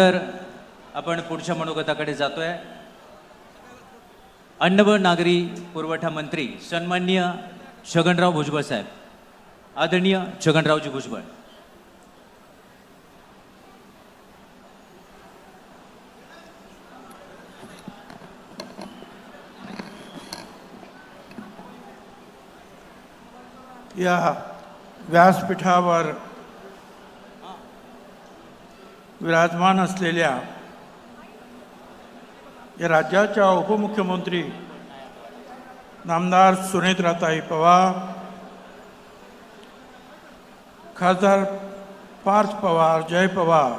तर आपण पुढच्या मनोगताकडे जातोय। अन्न व नागरी पुरवठा मंत्री सन्माननीय छगनराव भुजबळ साहेब, आदरणीय छगनरावजी भुजबळ। या व्यासपीठावर विराजमान असलेल्या या राज्याच्या उपमुख्यमंत्री नामदार सुनेत्राताई पवार, खासदार पार्थ पवार, जय पवार,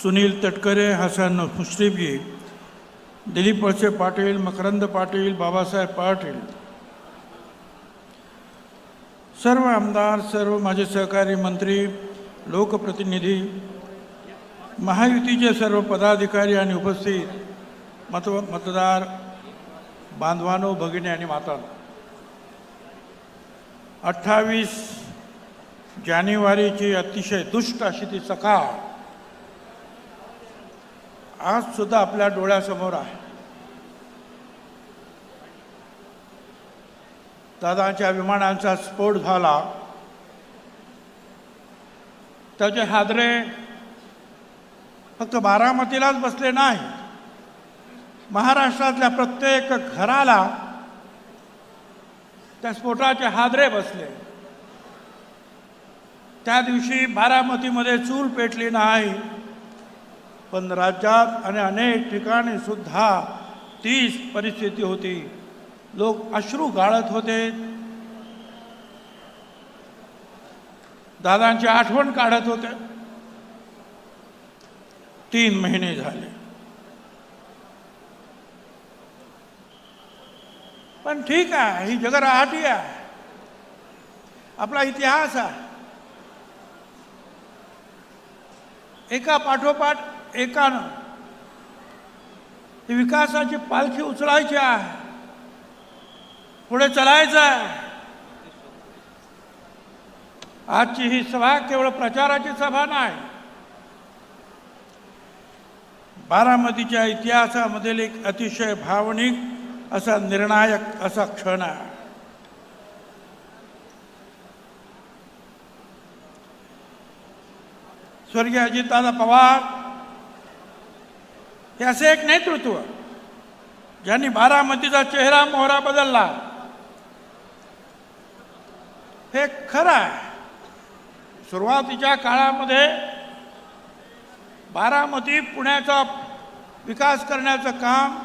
सुनील तटकरे, हसन मुश्रीफजी, दिलीप वळसे पाटील, मकरंद पाटील, बाबासाहेब पाटील, सर्व आमदार, सर्व माझे सहकारी मंत्री, लोकप्रतिनिधी, महायुतीचे सर्व पदाधिकारी आणि उपस्थित मतदार बांधवांनो, भगिनी आणि मातांनो, 28 जानेवारीची अतिशय दुष्ट अशी ती सकाळ आज सुद्धा आपल्या डोळ्यासमोर आहे। दादांच्या विमानांचा स्फोट झाला, त्याचे हादरे फक्त बारामतीलाच बसले नाही, महाराष्ट्रातल्या प्रत्येक घराला त्या स्फोटाचे हादरे बसले। त्या दिवशी बारामतीमध्ये चूल पेटली नाही, पण राज्यात आणि अनेक ठिकाणी सुद्धा तीच परिस्थिती होती। लोक अश्रू गाळत होते, दादांची आठवण काढत होते। 3 महिने झाले, पण ठीक आहे, ही जगराहटी आहे, आपला इतिहास आहे। एका पाठोपाठ एकानं ही विकासाची पालखी उचलायची आहे, पुढे चालायचं आहे। आजची ही सभा केवळ प्रचाराची सभा नाही, बारामतीच्या इतिहासामधील एक अतिशय भावनिक असा निर्णायक असा क्षण आहे। स्वर्गीय अजितदादा पवार हे असे एक नेतृत्व ज्यांनी बारामतीचा चेहरा मोहरा बदलला, हे खरं आहे। सुरुवातीच्या काळामध्ये बारामती पुण्याचा विकास करण्याचं काम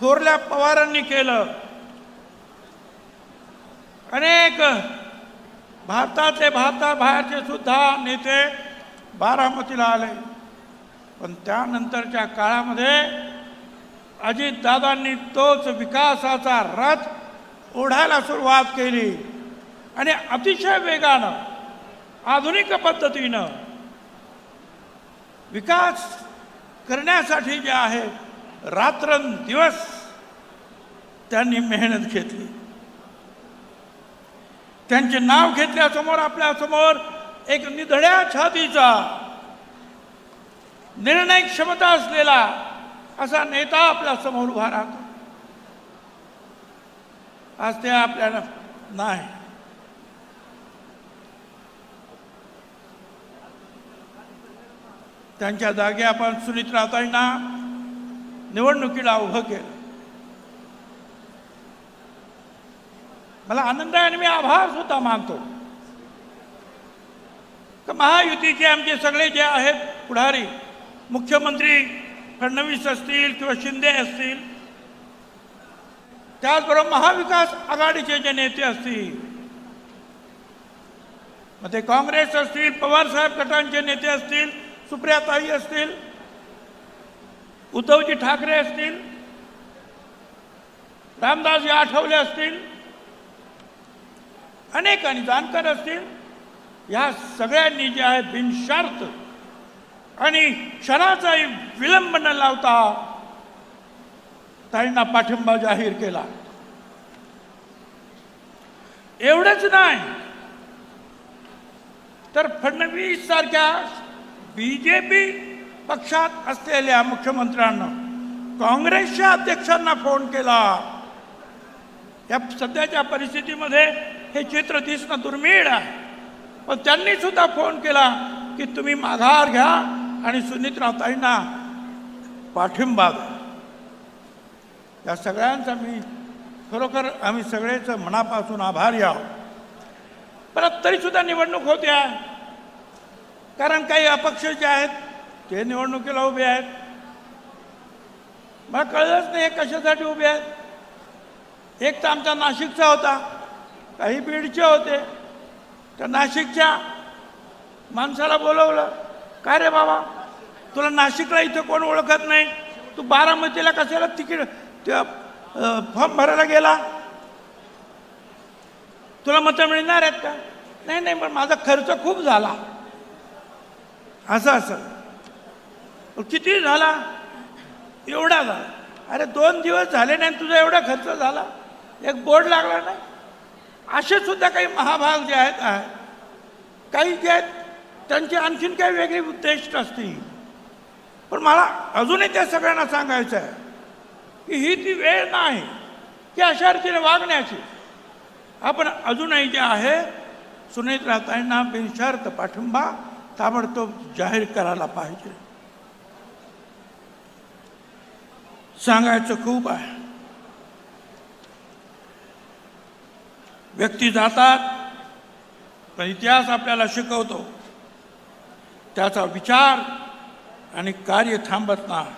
थोरल्या पवारांनी केलं। अनेक भारतातले भारताबाहेरचे सुद्धा नेते बारामतीला आले, पण त्यानंतरच्या काळामध्ये अजितदादांनी तोच विकासाचा रथ ओढायला सुरुवात केली आणि अतिशय वेगानं आधुनिक पद्धतीनं विकास करण्यासाठी जे आहे रात्रंदिवस त्यांनी मेहनत घेतली। त्यांचे नाव घेतल्यासमोर आपल्यासमोर एक निधड्या छातीचा निर्णय क्षमता असलेला असा नेता आपल्या समोर उभा राहतो। आज ते आपल्याला नाही, त्यांच्या जागी आपण सुनेत्राताईंना निवडणुकीला उभं केलं। मला आनंद आहे आणि मी आभार सुद्धा मानतो की महायुतीचे आमचे सगळे जे आहेत पुढारी, मुख्यमंत्री फडणवीस असतील किंवा शिंदे असतील, त्याचबरोबर महाविकास आघाडीचे जे नेते असतील, मग ते काँग्रेस असतील, पवारसाहेब गटांचे नेते असतील, सुप्रियाताई असतील, उद्धवजी ठाकरे असतील, रामदासजी आठवले असतील, अनेक आणि जानकर असतील, या सगळ्यांनी जे आहे बिनशर्त आणि क्षणाचाही विलंब न लावता ताईंना पाठिंबा जाहीर केला। एवढंच नाही तर फडणवीस सारख्या BJP पक्षात असलेल्या मुख्यमंत्र्यांना काँग्रेसच्या अध्यक्षांना फोन केला. या सध्याच्या परिस्थितीमध्ये हे चित्र दिसणं दुर्मिळ आहे, पण त्यांनी सुद्धा फोन केला की तुम्ही माघार घ्या आणि सुनीत्राताईंना पाठिंबा द्या. या सगळ्यांचा मी खरोखर आम्ही सगळेच मनापासून आभारी आहोत. परत तरीसुद्धा निवडणूक होते आहे, कारण काही अपक्ष जे आहेत ते निवडणुकीला उभे आहेत. मला कळलंच नाही हे कशासाठी उभे आहेत. एक तर आमचा नाशिकचा होता, काही बीडचे होते. तर नाशिकच्या माणसाला बोलवलं, काय रे बाबा, तुला नाशिकला इथं कोण ओळखत नाही, तू बारामतीला कशाला तिकीट फॉर्म भरायला गेला, तुला मतं मिळणार आहेत का? नाही नाही, पण माझा खर्च खूप झाला. असं किती झाला? एवढा झाला. अरे 2 दिवस झाले नाही तुझा एवढा खर्च झाला, एक बोर्ड लागला नाही. असे सुद्धा काही महाभाग जे आहेत, काही जे आहेत त्यांची आणखीन काही वेगळी उद्दिष्ट असतील. पण मला अजूनही त्या सगळ्यांना सांगायचं आहे की ही ती वेळ नाही की अशा रीतीने वागण्याची. आपण अजूनही जे आहे सुनीत्राताईंना बिनशर्त पाठिंबा ताबडतोब जाहीर करायला पाहिजे. सांगायचं खूप आहे. व्यक्ती जातात, पण इतिहास आपल्याला शिकवतो त्याचा विचार आणि कार्य थांबत नाही.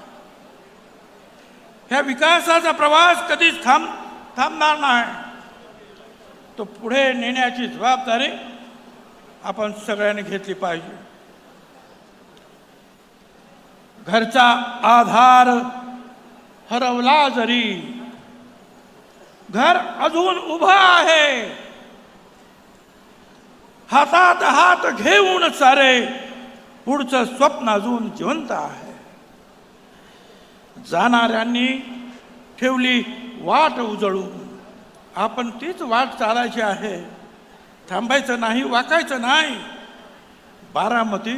ह्या विकासाचा प्रवास कधीच थांबणार नाही. तो पुढे नेण्याची जबाबदारी आपण सगळ्यांनी घेतली पाहिजे. घरचा आधार हरवला जरी घर अजून उभा आहे. हातात हात घेऊन सारे पुढचं स्वप्न अजून जिवंत आहे. जाणाऱ्यांनी ठेवली वाट उजळून, आपण तीच वाट चालायची आहे. थांबायचं नाही, वाकायचं नाही. बारामती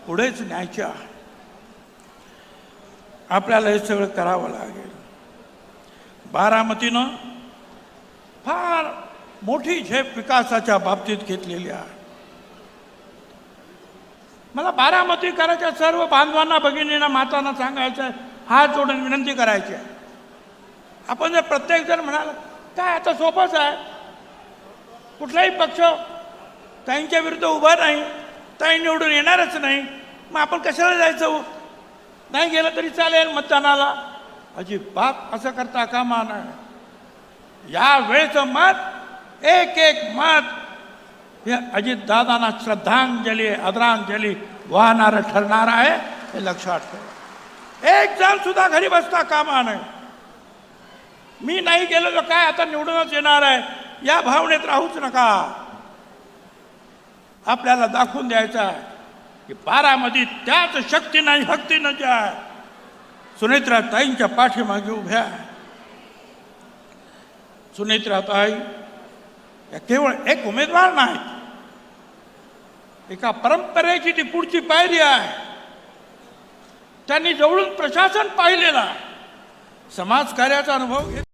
पुढेच न्यायची आहे. आपल्याला हे सगळं करावं लागेल. बारामतीनं फार मोठी झेप विकासाच्या बाबतीत घेतलेली आहे. मला बारामतीकरांच्या सर्व बांधवांना, भगिनींना, मातांना सांगायचं आहे, हात जोडून विनंती करायची आहे. आपण जर प्रत्येक जण म्हणाला काय आता सोपंच आहे, कुठलाही पक्ष ताईंच्या विरुद्ध उभा नाही, ताई निवडून येणारच नाही, मग आपण कशाला जायचं? नाही गेलं तरी चालेल मतदानाला. अजिबात असं करता कामा नये. या वेळचं मत, एक एक मत हे अजितदादांना श्रद्धांजली, आदरांजली वाहणारं ठरणार आहे, हे लक्षात ठेवा. एक जण सुद्धा घरी बसता कामा नये. मी नाही गेलो तर काय आता निवडूनच येणार आहे, या भावनेत राहूच नका. आपल्याला दाखवून द्यायचं आहे की बारामती त्याच शक्तीनं हक्तीनं ज्या सुनेत्राताईंच्या पाठीमागे उभ्या. सुनेत्राताई या केवळ एक उमेदवार नाही, एका परंपरेची ती पुढची पायरी आहे. त्यांनी जवळून प्रशासन पाहिलेला, समाजकार्याचा अनुभव घेतला.